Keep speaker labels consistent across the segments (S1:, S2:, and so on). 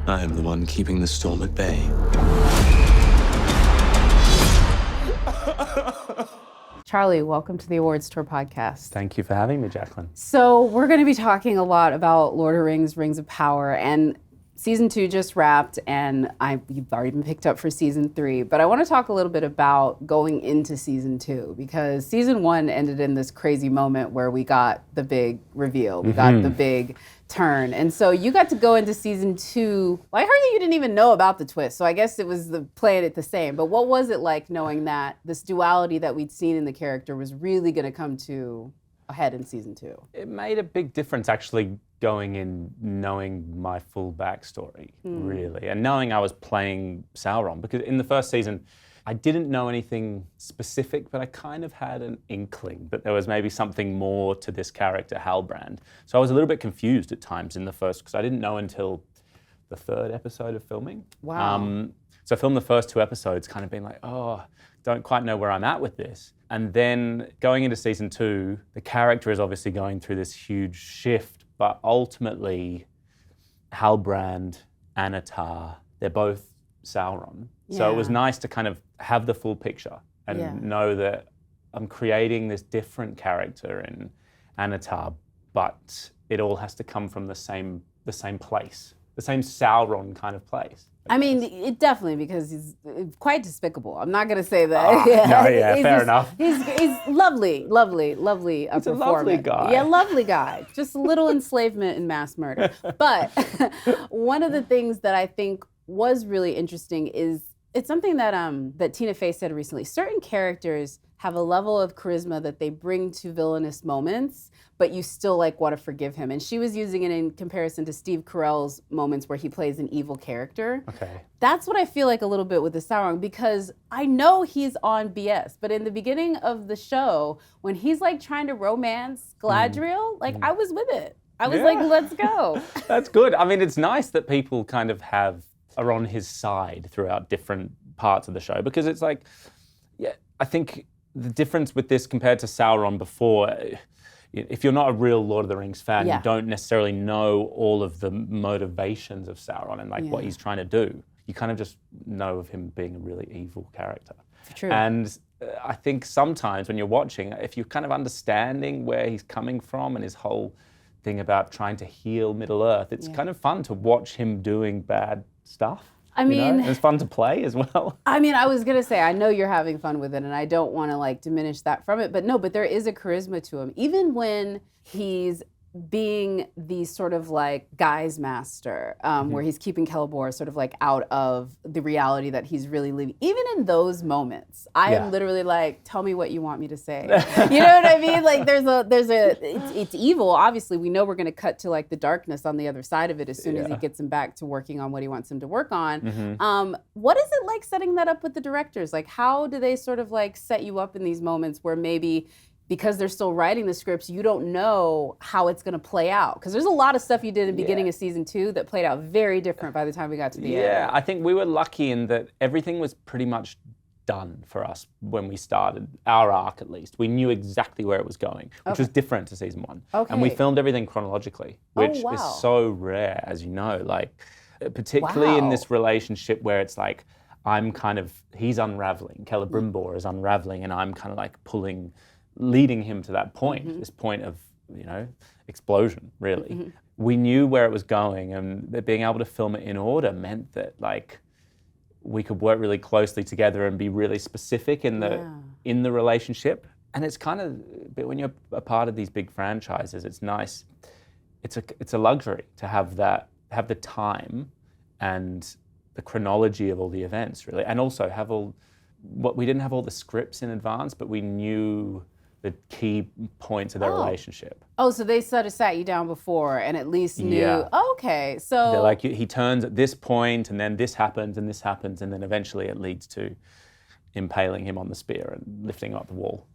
S1: I am the one keeping the storm at bay.
S2: Charlie, welcome to the Awards Tour podcast.
S3: Thank you for having me, Jacqueline.
S2: So we're going to be talking a lot about Lord of the Rings, Rings of Power, and season 2 just wrapped, and you've already been picked up for season 3. But I want to talk a little bit about going into season 2, because season 1 ended in this crazy moment where we got the big reveal, we got the big turn. And so you got to go into season 2. Well, I heard that you didn't even know about the twist, so I guess it was playing it the same. But what was it like knowing that this duality that we'd seen in the character was really going to come to a head in season 2?
S3: It made a big difference actually going in knowing my full backstory, really, and knowing I was playing Sauron, because in the first season, I didn't know anything specific, but I kind of had an inkling that there was maybe something more to this character, Halbrand. So I was a little bit confused at times in the first, because I didn't know until the 3rd episode of filming.
S2: Wow.
S3: So I filmed the first 2 episodes kind of being like, oh, don't quite know where I'm at with this. And then going into season 2, the character is obviously going through this huge shift, but ultimately Halbrand, Anatar, they're both Sauron. So it was nice to kind of have the full picture and know that I'm creating this different character in Anatar, but it all has to come from the same place, the same Sauron kind of place.
S2: I mean, it definitely, because he's quite despicable. I'm not going to say that.
S3: Fair enough.
S2: He's lovely
S3: He's a lovely guy.
S2: Yeah, lovely guy. Just a little enslavement and mass murder. But one of the things that I think was really interesting is it's something that that Tina Fey said recently. Certain characters have a level of charisma that they bring to villainous moments, but you still want to forgive him. And she was using it in comparison to Steve Carell's moments where he plays an evil character.
S3: Okay.
S2: That's what I feel like a little bit with the Sauron, because I know he's on BS, but in the beginning of the show, when he's trying to romance Galadriel, I was with it. I was like, let's go.
S3: That's good. I mean, it's nice that people kind of are on his side throughout different parts of the show, because it's I think the difference with this compared to Sauron before, if you're not a real Lord of the Rings fan, you don't necessarily know all of the motivations of Sauron and what he's trying to do. You kind of just know of him being a really evil character.
S2: True.
S3: And I think sometimes when you're watching, if you're kind of understanding where he's coming from and his whole thing about trying to heal Middle-earth, it's kind of fun to watch him doing bad stuff.
S2: I mean,
S3: it's fun to play as well.
S2: I mean, I was gonna say, I know you're having fun with it, and I don't want to diminish that from it, but there is a charisma to him, even when he's being the sort of guy's master, where he's keeping Celeborn sort of out of the reality that he's really living. Even in those moments, I am literally tell me what you want me to say. You know what I mean? It's evil. Obviously, we know we're going to cut to the darkness on the other side of it as soon as he gets him back to working on what he wants him to work on. What is it like setting that up with the directors? How do they sort of set you up in these moments where maybe, because they're still writing the scripts, you don't know how it's going to play out? Because there's a lot of stuff you did in the beginning of season 2 that played out very different by the time we got to the end.
S3: Yeah, I think we were lucky in that everything was pretty much done for us when we started, our arc at least. We knew exactly where it was going, which was different to season 1.
S2: Okay.
S3: And we filmed everything chronologically, which is so rare, as you know, particularly in this relationship where it's he's unraveling, Celebrimbor is unraveling, and I'm kind of leading him to that point, this point of, explosion, really. We knew where it was going, and that being able to film it in order meant that we could work really closely together and be really specific in the relationship. And it's kind of, but when you're a part of these big franchises, it's nice. It's a luxury to have the time and the chronology of all the events, really, and also we didn't have all the scripts in advance, but we knew the key points of their relationship.
S2: Oh, so they sort of sat you down before and at least knew, okay, so...
S3: They're he turns at this point, and then this happens, and this happens, and then eventually it leads to impaling him on the spear and lifting up the wall.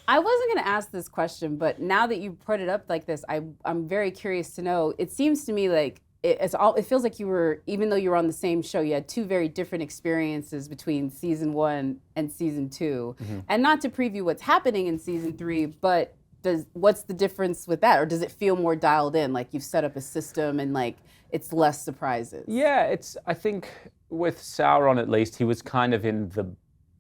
S2: I wasn't going to ask this question, but now that you put it up like this, I'm very curious to know. It seems to me it feels like you were, even though you were on the same show, you had 2 very different experiences between season 1 and season 2. And not to preview what's happening in season 3, but what's the difference with that? Or does it feel more dialed in, like you've set up a system and like it's less surprises?
S3: Yeah, I think with Sauron at least, he was kind of in the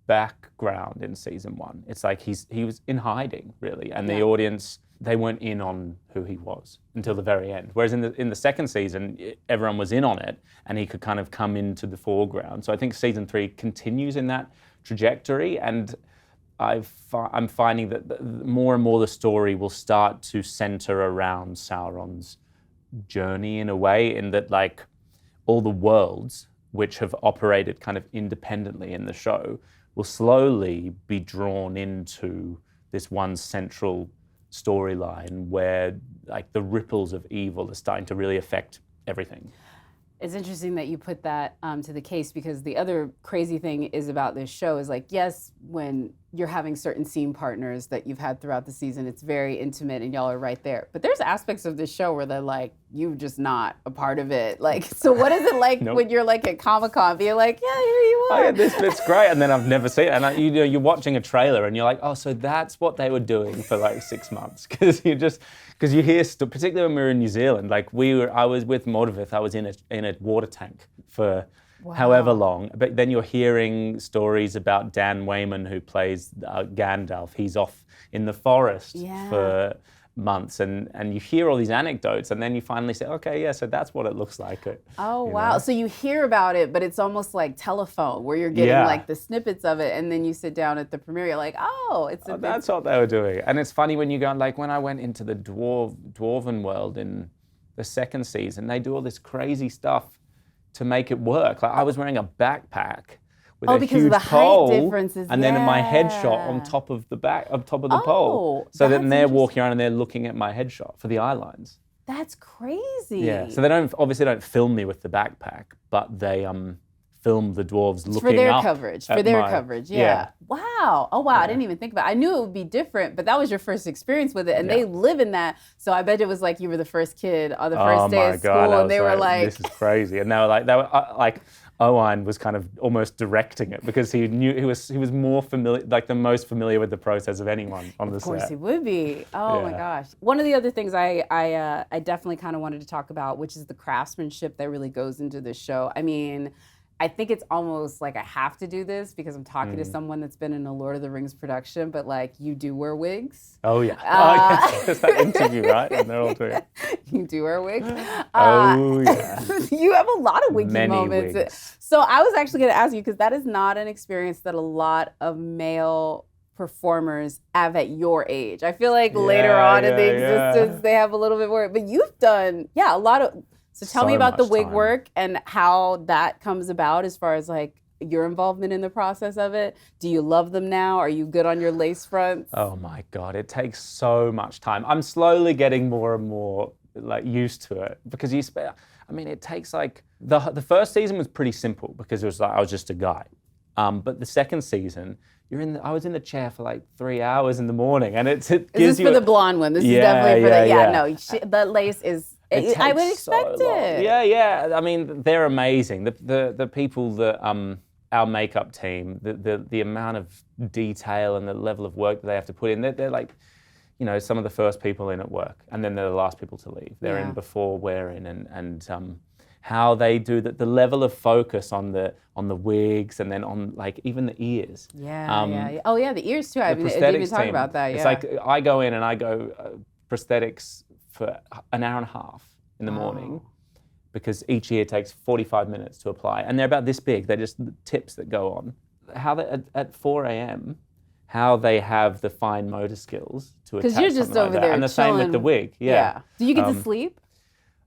S3: background in season 1. It's like he was in hiding, really, and the audience, they weren't in on who he was until the very end. Whereas in the second season, everyone was in on it, and he could kind of come into the foreground. So I think season 3 continues in that trajectory, and I'm finding that more and more the story will start to center around Sauron's journey in a way, in that like all the worlds which have operated kind of independently in the show will slowly be drawn into this one central storyline where like the ripples of evil are starting to really affect everything.
S2: It's interesting that you put that to the case, because the other crazy thing is about this show is like, yes, when you're having certain scene partners that you've had throughout the season, it's very intimate and y'all are right there. But there's aspects of this show where they're like, you're just not a part of it. Like, so what is it like when you're like at Comic-Con being like, yeah, here you are.
S3: Oh yeah, this bit's great. And then I've never seen it. And you're watching a trailer and you're like, oh, so that's what they were doing for like 6 months. Because you hear, particularly when we were in New Zealand, like I was with Mordovith, I was in a water tank for however long. But then you're hearing stories about Dan Wayman, who plays Gandalf. He's off in the forest for months, and you hear all these anecdotes, and then you finally say, okay, yeah, so that's what it looks like.
S2: Oh, wow. So you hear about it, but it's almost like telephone, where you're getting like the snippets of it, and then you sit down at the premiere, you're like, that's
S3: what they were doing. And it's funny when you go, like when I went into the Dwarven world in the second season, they do all this crazy stuff to make it work. Like I was wearing a backpack with a
S2: because
S3: huge
S2: of the
S3: pole,
S2: height differences,
S3: and then my headshot on top of the pole. So then they're walking around and they're looking at my headshot for the eye lines.
S2: That's crazy.
S3: Yeah. So they obviously don't film me with the backpack, but they film the dwarves looking up.
S2: For their coverage. Yeah. Wow. Oh wow. Yeah. I didn't even think about it. I knew it would be different, but that was your first experience with it, and they live in that. So I bet it was like you were the first kid on the first day of school, and they were like,
S3: "This is crazy." And they were like Owen was kind of almost directing it, because he knew he was more familiar, like the most familiar with the process of anyone on the set.
S2: Of course he would be. Oh my gosh. One of the other things I definitely kind of wanted to talk about, which is the craftsmanship that really goes into this show. I mean, I think it's almost like I have to do this because I'm talking to someone that's been in a Lord of the Rings production, but like you do wear wigs.
S3: Oh yeah. Yes. There's that interview, right? And they're all doing it.
S2: You do wear wigs.
S3: Oh yeah.
S2: You have a lot of wiggy
S3: Many
S2: moments.
S3: wigs.
S2: So I was actually going to ask you, because that is not an experience that a lot of male performers have at your age. I feel like later on in the existence they have a little bit more, but you've done a lot of. So tell me about the wig work and how that comes about, as far as like your involvement in the process of it. Do you love them now? Are you good on your lace fronts?
S3: Oh my God, it takes so much time. I'm slowly getting more and more like used to it, because it takes like, the first season was pretty simple because it was like I was just a guy. But the second season, I was in the chair for like 3 hours in the morning, and it gives you...
S2: Is this for the blonde one? This is definitely for the... No, the lace is... I would expect it.
S3: Yeah. I mean, they're amazing. The people that our makeup team, the amount of detail and the level of work that they have to put in, they're like, some of the first people in at work, and then they're the last people to leave. They're in before we're in, and how they do the level of focus on the wigs, and then on like even the ears.
S2: Oh yeah, the ears too. I didn't even talk about that.
S3: It's like I go in and I go prosthetics for an hour and a half in the morning, because each ear takes 45 minutes to apply, and they're about this big. They're just the tips that go on. How they at 4 a.m. how they have the fine motor skills to attach.
S2: Because you're just over there
S3: and the
S2: chilling.
S3: same with the wig. Yeah.
S2: Do you get to sleep?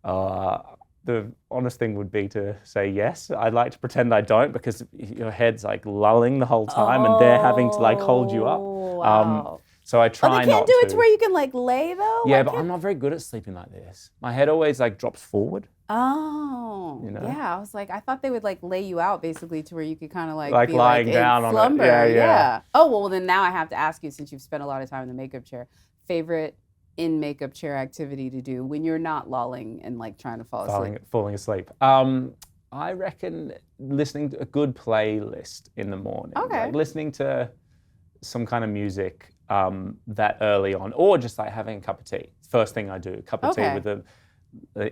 S3: The honest thing would be to say yes. I'd like to pretend I don't, because your head's like lulling the whole time, and they're having to like hold you up.
S2: Wow.
S3: So I try not to.
S2: They can't do it to where you can like lay though?
S3: Yeah, but I'm not very good at sleeping like this. My head always like drops forward.
S2: Oh. Yeah, I was like, I thought they would like lay you out basically to where you could kind of like be
S3: lying
S2: like
S3: down
S2: in slumber.
S3: on it. Yeah.
S2: Oh, well then now I have to ask you, since you've spent a lot of time in the makeup chair, favorite in makeup chair activity to do when you're not lolling and like trying to fall asleep?
S3: Falling asleep. I reckon listening to a good playlist in the morning.
S2: Okay.
S3: Like listening to some kind of music that early on, or just like having a cup of tea. First thing I do, a cup of tea with an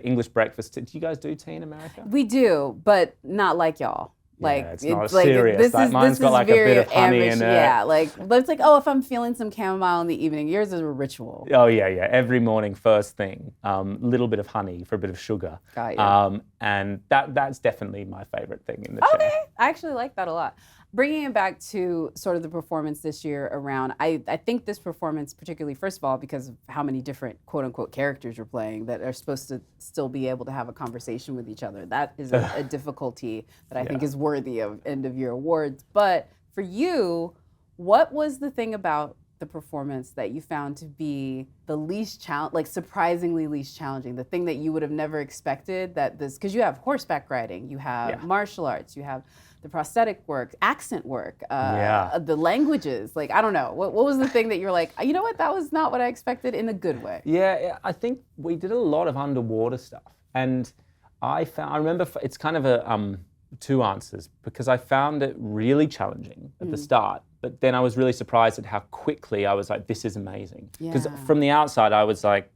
S3: English breakfast. Do you guys do tea in America?
S2: We do, but not like y'all. Like,
S3: it's not as serious. Mine's got like a bit of honey in it.
S2: Yeah, but it's like, oh, if I'm feeling some chamomile in the evening, yours is a ritual.
S3: Oh yeah. Every morning, first thing, little bit of honey for a bit of sugar.
S2: Got you.
S3: And that's definitely my favorite thing in the chair.
S2: Okay, I actually like that a lot. Bringing it back to sort of the performance this year around, I think this performance, particularly, first of all, because of how many different quote unquote characters you're playing that are supposed to still be able to have a conversation with each other. That is a difficulty that I think is worthy of end of year awards. But for you, what was the thing about the performance that you found to be the least surprisingly least challenging, the thing that you would have never expected because you have horseback riding, you have martial arts, you have the prosthetic work, accent work, the languages, I don't know. What was the thing that you're like, you know what, that was not what I expected in a good way?
S3: Yeah, I think we did a lot of underwater stuff. And I remember it's kind of two answers, because I found it really challenging at the start, but then I was really surprised at how quickly I was like, this is amazing. Because from the outside, I was like,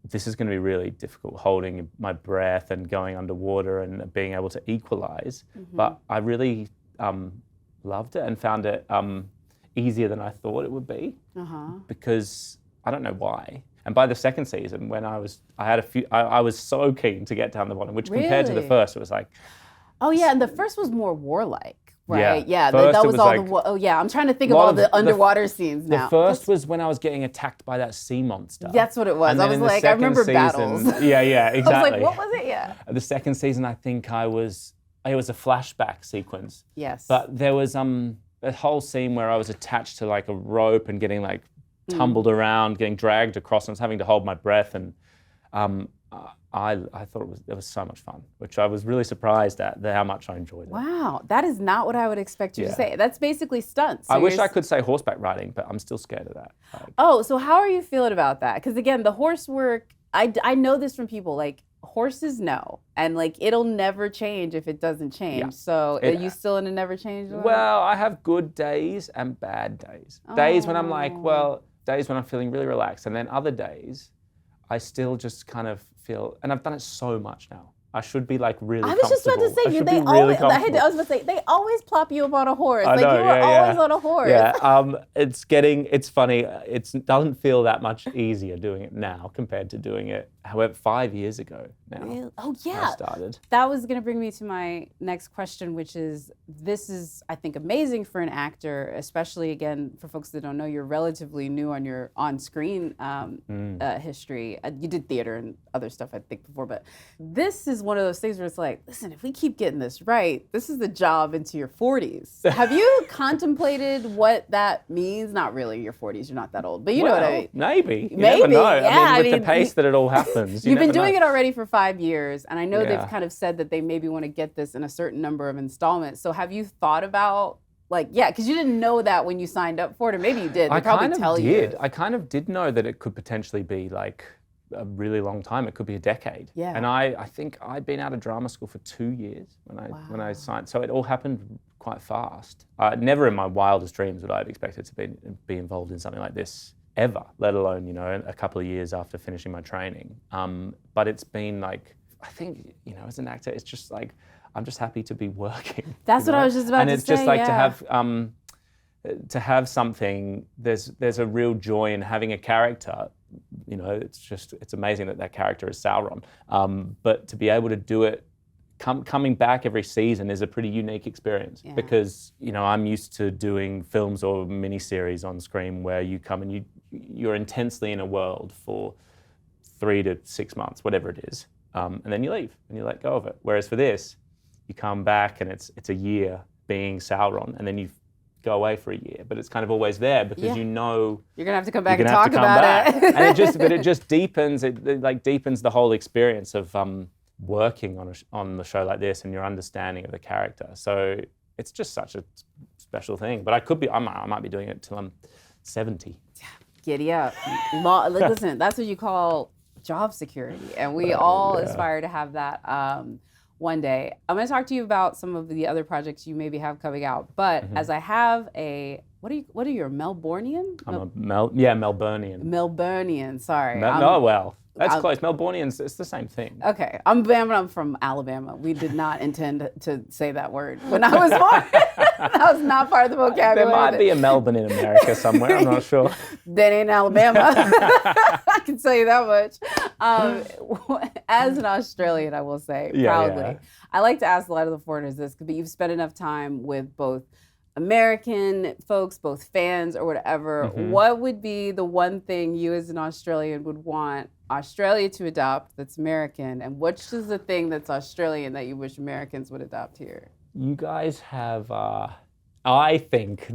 S3: this is going to be really difficult, holding my breath and going underwater and being able to equalize. But I really loved it and found it easier than I thought it would be, because I don't know why. And by the second season, when I was so keen to get down the bottom, which compared to the first, it was like,
S2: oh yeah, and the first was more warlike. Right.
S3: Yeah.
S2: That was all I'm trying to think of all the underwater scenes now.
S3: The first was when I was getting attacked by that sea monster.
S2: That's what it was. I was like, I remember battles.
S3: Yeah, exactly.
S2: I was like, what was it? Yeah.
S3: The second season, I think it was a flashback sequence.
S2: Yes.
S3: But there was a whole scene where I was attached to like a rope and getting like tumbled around, getting dragged across, and I was having to hold my breath, and I thought it was so much fun, which I was really surprised at how much I enjoyed it.
S2: Wow, that is not what I would expect you to say. That's basically stunts. So
S3: I wish I could say horseback riding, but I'm still scared of that.
S2: So how are you feeling about that? Because again, the horse work, I know this from people, like horses know, and like it'll never change if it doesn't change. Yeah. So are you still in a never change mode?
S3: Well, I have good days and bad days. Days when I'm like, days when I'm feeling really relaxed, and then other days I still just kind of feel, and I've done it so much now. I should be like really comfortable.
S2: I was just about to say, I was about to say, they always plop you up on a horse. You were always on a horse.
S3: Yeah, it's funny. It doesn't feel that much easier doing it now compared to doing it, however, 5 years ago now.
S2: Really? Oh yeah.
S3: I started.
S2: That was gonna bring me to my next question, which is, this is, I think, amazing for an actor, especially again, for folks that don't know, you're relatively new on your on-screen history. You did theater and other stuff, I think, before, but this is one of those things where it's like, listen, if we keep getting this right, this is the job into your 40s. Have you contemplated what that means? Not really your 40s, you're not that old, but you know what I mean.
S3: Maybe. You never know.
S2: Yeah,
S3: I mean, with the pace that it all happens.
S2: You've been doing it already for 5 years, and I know they've kind of said that they maybe want to get this in a certain number of installments. So have you thought about, because you didn't know that when you signed up for it, or maybe you did. They probably tell you.
S3: I kind of did know that it could potentially be like a really long time. It could be a decade.
S2: Yeah.
S3: And I think I'd been out of drama school for 2 years when I signed. So it all happened quite fast. Never in my wildest dreams would I have expected to be involved in something like this ever, let alone, a couple of years after finishing my training. But it's been like, I think, as an actor, it's just like, I'm just happy to be working.
S2: That's what I was just about to say.
S3: And it's just like to have something, there's a real joy in having a character. It's amazing that character is Sauron. But to be able to do it, coming back every season is a pretty unique experience because, I'm used to doing films or miniseries on screen where you come and you're intensely in a world for 3 to 6 months, whatever it is. And then you leave and you let go of it. Whereas for this, you come back and it's a year being Sauron, and then you go away for a year, but it's kind of always there because you're gonna
S2: have to come back and talk about it.
S3: And it just deepens. It deepens the whole experience of working on the show like this and your understanding of the character. So it's just such a special thing. But I might be doing it till I'm 70.
S2: Giddy up. Listen, that's what you call job security, and we all aspire to have that. one day. I'm going to talk to you about some of the other projects you maybe have coming out. But as I have what are you, a Melbourneian?
S3: Melburnian.
S2: Melburnian, sorry.
S3: That's close. Melbourneians, it's the same thing.
S2: Okay, I'm from Alabama. We did not intend to say that word when I was born. That was not part of the vocabulary.
S3: There might be a Melbourne in America somewhere, I'm not sure.
S2: That ain't Alabama. I can tell you that much. As an Australian, I will say, proudly, I like to ask a lot of the foreigners this, but you've spent enough time with both American folks, both fans or whatever. What would be the one thing you as an Australian would want Australia to adopt that's American, and which is the thing that's Australian that you wish Americans would adopt here?
S3: You guys have, I think,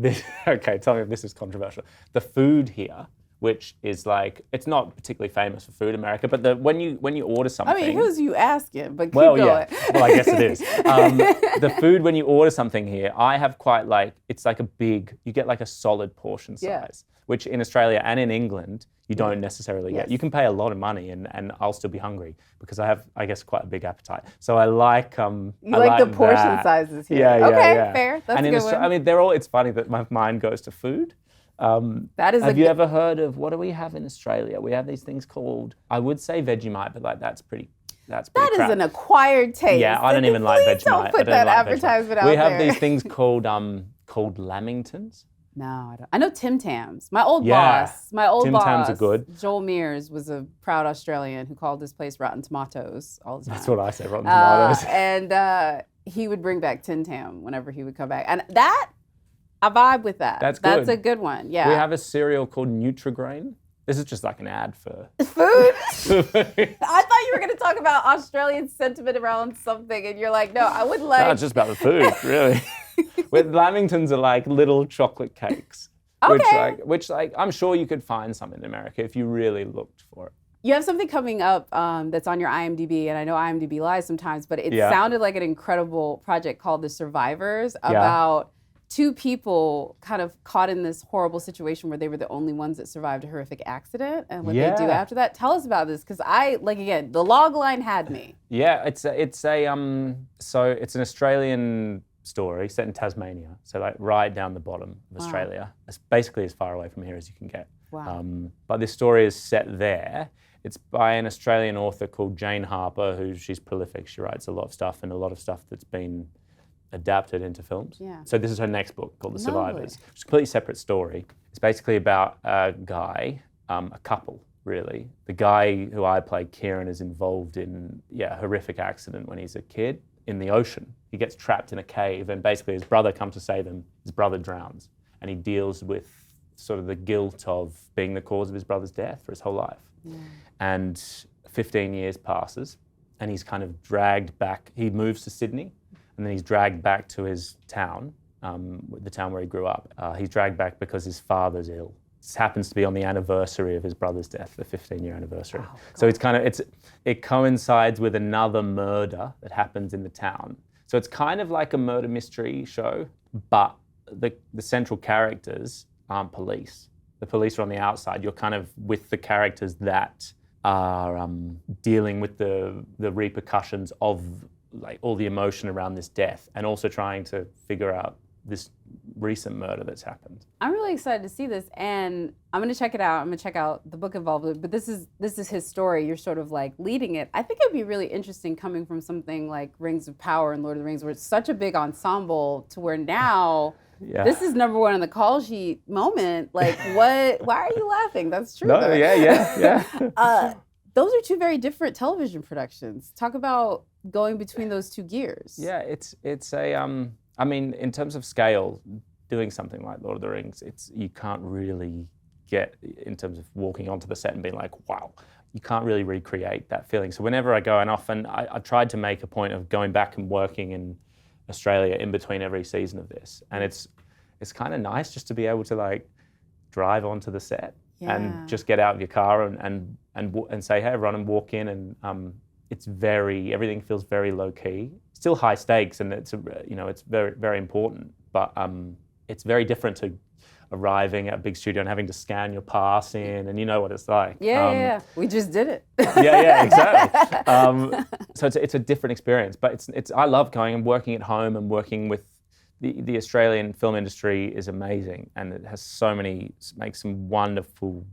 S3: okay, tell me if this is controversial. The food here, which is like, it's not particularly famous for food in America, but when you order something.
S2: I mean, who's you asking? But keep going.
S3: Yeah. Well, I guess it is. The food, when you order something here, I have quite like, it's like you get like a solid portion size, which in Australia and in England, you don't necessarily get. You can pay a lot of money and I'll still be hungry because I have, I guess, quite a big appetite. So I like
S2: You like the portion sizes here. Yeah, fair. That's a good one.
S3: I mean, it's funny that my mind goes to food. Have you ever heard of, what do we have in Australia? We have these things called, I would say Vegemite, but like that's pretty crap.
S2: Is an acquired taste.
S3: Yeah, I don't even like Vegemite.
S2: Don't put that advertisement out there.
S3: We have these things called Lamingtons.
S2: No, I don't. I know Tim Tams. My old boss,
S3: Tim Tams are good.
S2: Joel Mears, was a proud Australian who called this place Rotten Tomatoes all the time.
S3: That's what I say, Rotten Tomatoes.
S2: And he would bring back Tim Tam whenever he would come back. And that, I vibe with that.
S3: That's
S2: a good one, yeah.
S3: We have a cereal called Nutrigrain. This is just like an ad for
S2: food. I thought you were going to talk about Australian sentiment around something, and you're like, no, I would like.
S3: No, it's just about the food, really. With Lamingtons are like little chocolate cakes, which I'm sure you could find some in America if you really looked for it.
S2: You have something coming up that's on your IMDb, and I know IMDb lies sometimes, but it sounded like an incredible project called The Survivors, about two people kind of caught in this horrible situation where they were the only ones that survived a horrific accident, and what they do after that. Tell us about this, because again, the log line had me.
S3: Yeah, it's an Australian story set in Tasmania, so like right down the bottom of Australia. It's basically as far away from here as you can get.
S2: Wow.
S3: But this story is set there. It's by an Australian author called Jane Harper, she's prolific. She writes a lot of stuff, and a lot of stuff that's been adapted into films.
S2: Yeah.
S3: So this is her next book called The Survivors. It's a completely separate story. It's basically about a guy, a couple, really. The guy who I play, Kieran, is involved in a horrific accident when he's a kid in the ocean. He gets trapped in a cave, and basically his brother comes to save him. His brother drowns, and he deals with sort of the guilt of being the cause of his brother's death for his whole life. Yeah. And 15 years passes, and he's kind of dragged back. He moves to Sydney, and then he's dragged back to his town, the town where he grew up. He's dragged back because his father's ill. This happens to be on the anniversary of his brother's death, the 15-year anniversary. Oh, so it coincides with another murder that happens in the town. So it's kind of like a murder mystery show, but the central characters aren't police. The police are on the outside. You're kind of with the characters that are dealing with the repercussions of like all the emotion around this death, and also trying to figure out this recent murder that's happened.
S2: I'm really excited to see this, and I'm going to check it out. I'm going to check out the book involved with it, but this is his story. You're sort of like leading it. I think it would be really interesting coming from something like Rings of Power and Lord of the Rings, where it's such a big ensemble, to where now this is number one on the call sheet moment. Like, what? Why are you laughing? That's true.
S3: No, though. Yeah.
S2: Those are two very different television productions. Talk about going between those two gears.
S3: Yeah, it's a I mean, in terms of scale, doing something like Lord of the Rings, you can't really get, in terms of walking onto the set and being like, wow, you can't really recreate that feeling. So whenever I go, and often I tried to make a point of going back and working in Australia in between every season of this, and it's kind of nice just to be able to like drive onto the set and just get out of your car and say, hey, run and walk in, and everything feels very low key. Still high stakes, and it's very, very important, but it's very different to arriving at a big studio and having to scan your pass in, and you know what it's like.
S2: Yeah. We just did it.
S3: yeah, exactly. So it's a different experience, but I love going and working at home and working with the Australian film industry is amazing, and it has makes some wonderful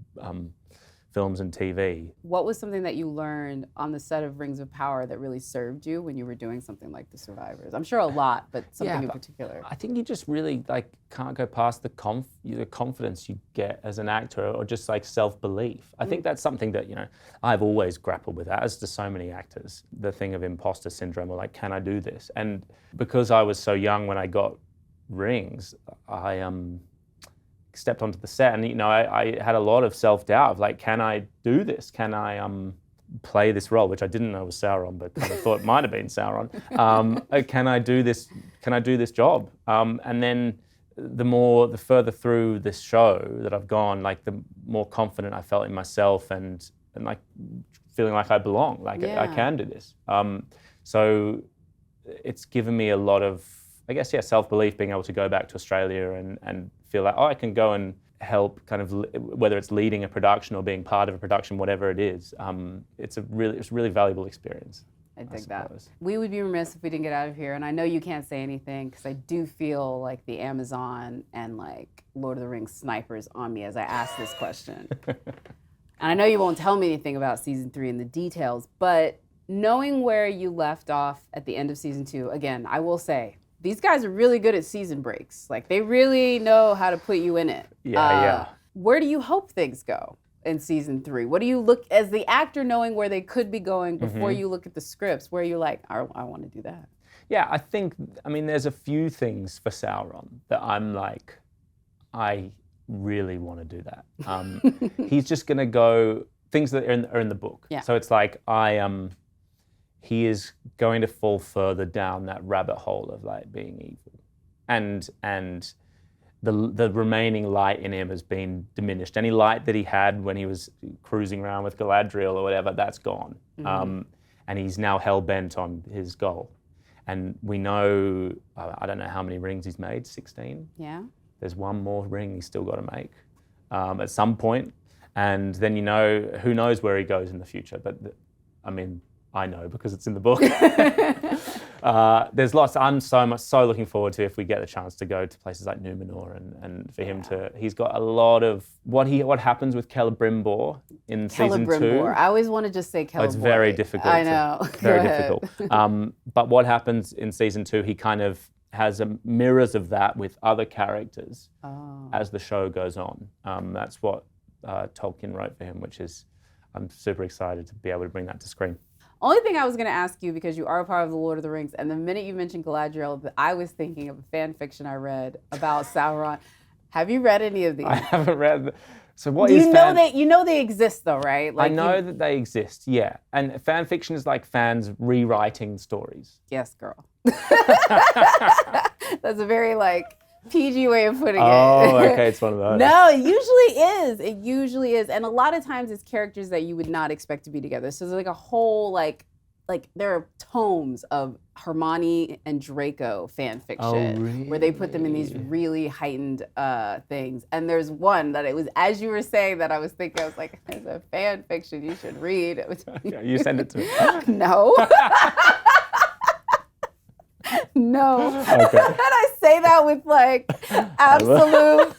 S3: films and TV.
S2: What was something that you learned on the set of Rings of Power that really served you when you were doing something like The Survivors? I'm sure a lot, but something in particular.
S3: I think you just really can't go past the confidence you get as an actor, or just self-belief. I think that's something that I've always grappled with, as do so many actors. The thing of imposter syndrome, or can I do this? And because I was so young when I got Rings, I stepped onto the set, and I had a lot of self-doubt of can I do this? Can I play this role, which I didn't know was Sauron, but kind of thought it might have been Sauron. Can I do this? Can I do this job? And then the further through this show that I've gone, the more confident I felt in myself, and feeling like I belong, I can do this. So it's given me a lot of, I guess, self-belief, being able to go back to Australia and feel like, I can go and help, whether it's leading a production or being part of a production, whatever it is. It's a really valuable experience.
S2: I dig that. We would be remiss if we didn't get out of here, and I know you can't say anything because I do feel like the Amazon and Lord of the Rings snipers on me as I ask this question. And I know you won't tell me anything about season 3 and the details, but knowing where you left off at the end of season 2, again, I will say, these guys are really good at season breaks. They really know how to put you in it.
S3: Yeah.
S2: Where do you hope things go in season 3? What do you look, as the actor, knowing where they could be going before you look at the scripts, where you're I want to do that? Yeah,
S3: there's a few things for Sauron that I'm I really want to do that. He's just going to go, things that are in the book.
S2: Yeah.
S3: So it's he is going to fall further down that rabbit hole of being evil, and the remaining light in him has been diminished. Any light that he had when he was cruising around with Galadriel or whatever, that's gone. And he's now hell-bent on his goal. And we know, I don't know how many rings he's made, 16?
S2: Yeah.
S3: There's one more ring he's still got to make at some point. And then who knows where he goes in the future. But I know because it's in the book. There's lots. I'm so looking forward to if we get the chance to go to places like Numenor and for him to. He's got a lot of what happens with Celebrimbor in season 2.
S2: I always want to just say Celebrimbor.
S3: It's very difficult.
S2: I know.
S3: Very difficult. But what happens in season 2? He kind of has mirrors of that with other characters as the show goes on. That's what Tolkien wrote for him, which is I'm super excited to be able to bring that to screen.
S2: Only thing I was going to ask you, because you are a part of the Lord of the Rings, and the minute you mentioned Galadriel, I was thinking of a fan fiction I read about Sauron. Have you read any of these?
S3: I haven't read. So what
S2: Do
S3: is
S2: you know you know they exist though, right?
S3: I know that they exist, yeah. And fan fiction is fans rewriting stories.
S2: Yes, girl. That's a very PG way of putting it.
S3: Oh, okay, it's one of those.
S2: No, it usually is. It usually is. And a lot of times it's characters that you would not expect to be together. So there's a whole there are tomes of Hermione and Draco fan fiction where they put them in these really heightened things. And there's one that it was, as you were saying that, I was thinking, there's a fan fiction you should read.
S3: Okay, you send it to me.
S2: No. No.
S3: Okay.
S2: And I say that with absolute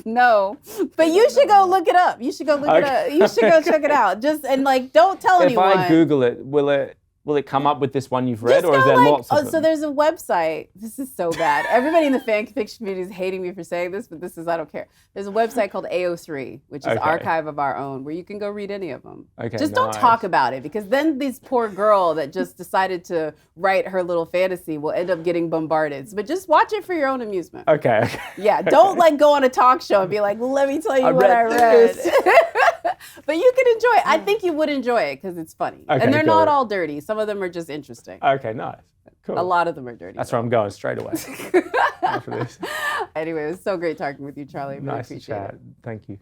S2: no. But you should go look it up. You should go look it up. You should go check it out. Just don't tell anyone.
S3: If I Google it, will it come up with this one you've read, or is there lots of them?
S2: So there's a website. This is so bad. Everybody in the fan fiction community is hating me for saying this, but I don't care. There's a website called AO3, which is Archive of Our Own, where you can go read any of them.
S3: Okay,
S2: just don't talk about it, because then this poor girl that just decided to write her little fantasy will end up getting bombarded. But just watch it for your own amusement.
S3: Okay.
S2: Yeah, don't go on a talk show and be like, let me tell you what I read. But you can enjoy it. I think you would enjoy it because it's funny.
S3: Okay,
S2: and they're not all dirty. Some of them are just interesting.
S3: Okay, nice. Cool.
S2: A lot of them are dirty.
S3: That's where I'm going straight away after this.
S2: Anyway, it was so great talking with you, Charlie. Really
S3: nice to chat. Thank you.